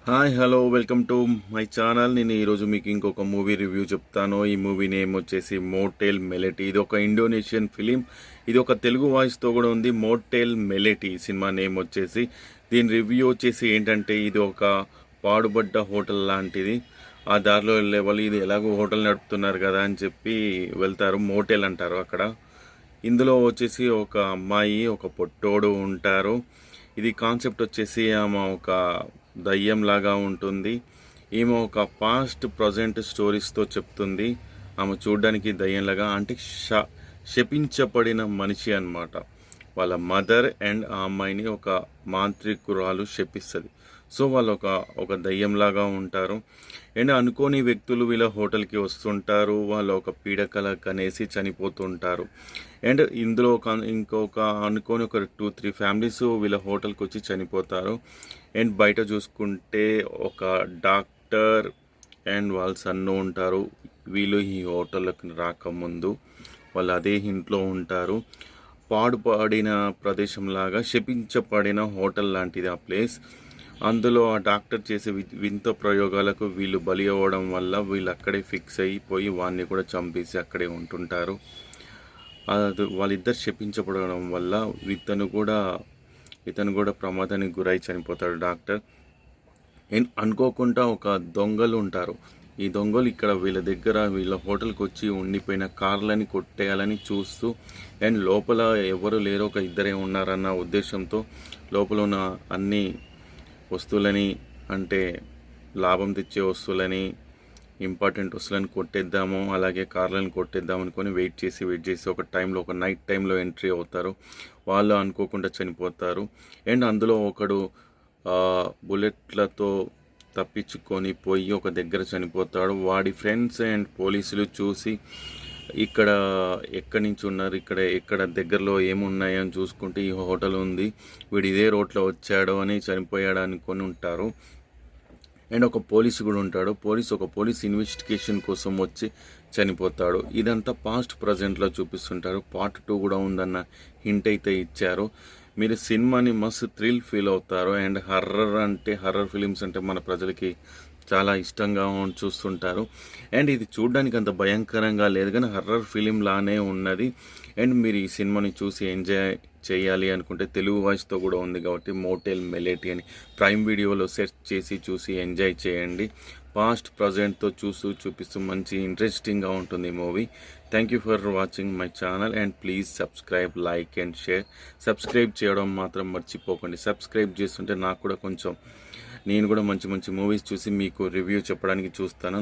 Hi hello welcome to my channel. నేను ఈరోజు మీకు ఇంకొక మూవీ రివ్యూ చెప్తాను. ఈ మూవీ నేమ్ వచ్చేసి మోటెల్ మెలెటీ. ఇది ఒక ఇండోనేషియన్ ఫిలిం. ఇది ఒక తెలుగు వాయిస్తో కూడా ఉంది. మోటెల్ మెలెటీ సినిమా నేమ్ వచ్చేసి. దీని రివ్యూ వచ్చేసి ఏంటంటే, ఇది ఒక పాడుబడ్డ హోటల్ లాంటిది. ఆ దారిలో వెళ్ళే వాళ్ళు ఇది ఎలాగో హోటల్ నడుపుతున్నారు కదా అని చెప్పి వెళ్తారు. మోటెల్ అంటారు అక్కడ. ఇందులో వచ్చేసి ఒక అమ్మాయి ఒక పొట్టోడు ఉంటారు. ఇది కాన్సెప్ట్ వచ్చేసి ఆమె ఒక దయ్యం లాగా ఉంటుంది. ఈమె ఒక పాస్ట్ ప్రజెంట్ స్టోరీస్తో చెప్తుంది. ఆమె చూడడానికి దయ్యంలాగా, అంటే శపించబడిన మనిషి అన్నమాట. వాళ్ళ మదర్ అండ్ ఆ అమ్మాయిని ఒక మాంత్రికురాలు శపిస్తుంది. సో వాళ్ళు ఒక దయ్యంలాగా ఉంటారు. అండ్ అనుకోని వ్యక్తులు వీళ్ళ హోటల్కి వస్తుంటారు. వాళ్ళు ఒక పీడకల కనేసి చనిపోతుంటారు. అండ్ ఇందులో ఇంకొక అనుకోని ఒక 2-3 ఫ్యామిలీస్ వీళ్ళ హోటల్కి వచ్చి చనిపోతారు. అండ్ బయట చూసుకుంటే ఒక డాక్టర్ అండ్ వాళ్ళ సన్ను ఉంటారు. వీళ్ళు ఈ హోటల్కి రాకముందు వాళ్ళు అదే ఇంట్లో ఉంటారు. పాడుపడిన ప్రదేశంలాగా శపించబడిన హోటల్ లాంటిది ఆ ప్లేస్. అందులో ఆ డాక్టర్ చేసే వింత ప్రయోగాలకు వీళ్ళు బలి అవ్వడం వల్ల వీళ్ళు అక్కడే ఫిక్స్ అయిపోయి వాడిని కూడా చంపేసి అక్కడే ఉంటుంటారు. అది వాళ్ళిద్దరు శపించబడడం వల్ల ఇతను కూడా ప్రమాదానికి గురై చనిపోతాడు డాక్టర్. అనుకోకుండా ఒక దొంగలు ఉంటారు. ఈ దొంగలు ఇక్కడ వీళ్ళ హోటల్కి వచ్చి ఉండిపోయిన కార్లని కొట్టేయాలని చూస్తూ, అండ్ లోపల ఎవరు లేరు, ఒక ఇద్దరే ఉన్నారన్న ఉద్దేశంతో లోపల ఉన్న అన్ని వస్తువులని, అంటే లాభం తెచ్చే వస్తువులని, ఇంపార్టెంట్ వస్తువులను కొట్టేద్దాము, అలాగే కార్లను కొట్టేద్దాం అనుకొని వెయిట్ చేసి ఒక టైంలో, ఒక నైట్ టైంలో ఎంట్రీ అవుతారు. వాళ్ళు అనుకోకుండా చనిపోతారు. అండ్ అందులో ఒకడు బుల్లెట్లతో తప్పించుకొని పోయి ఒక దగ్గర చనిపోతాడు. వాడి ఫ్రెండ్స్ అండ్ పోలీసులు చూసి ఇక్కడ ఎక్కడి నుంచి ఉన్నారు, ఎక్కడ దగ్గరలో ఏమున్నాయో అని చూసుకుంటే ఈ హోటల్ ఉంది, వీడు ఇదే రోడ్లో వచ్చాడు అని చనిపోయాడు అనుకొని ఉంటారు. అండ్ ఒక పోలీసు కూడా ఉంటాడు. ఒక పోలీస్ ఇన్వెస్టిగేషన్ కోసం వచ్చి చనిపోతాడు. ఇదంతా పాస్ట్ ప్రజెంట్లో చూపిస్తుంటారు. పార్ట్ 2 కూడా ఉందన్న హింట్ అయితే ఇచ్చారు. మీరు సినిమాని మస్తు థ్రిల్ ఫీల్ అవుతారు. అండ్ హర్రర్ ఫిలిమ్స్ అంటే మన ప్రజలకి చాలా ఇష్టంగా చూస్తుంటారు. అండ్ ఇది చూడడానికి అంత భయంకరంగా లేదు, కానీ హర్రర్ ఫిలిం లానే ఉన్నది. అండ్ మీరు ఈ సినిమాని చూసి ఎంజాయ్ చేయాలి అనుకుంటే తెలుగు వాయిస్తో కూడా ఉంది కాబట్టి మోటెల్ మెలెటీ అని ప్రైమ్ వీడియోలో సెర్చ్ చేసి చూసి ఎంజాయ్ చేయండి. పాస్ట్ ప్రజెంట్తో చూపిస్తూ మంచి ఇంట్రెస్టింగ్గా ఉంటుంది movie. Thank you for watching my channel and please subscribe, like and share. Subscribe చేయడం మాత్రం మర్చిపోకండి. సబ్స్క్రైబ్ చేస్తుంటే నాకు కూడా కొంచెం, నేను కూడా మంచి మూవీస్ చూసి మీకు రివ్యూ చెప్పడానికి చూస్తాను.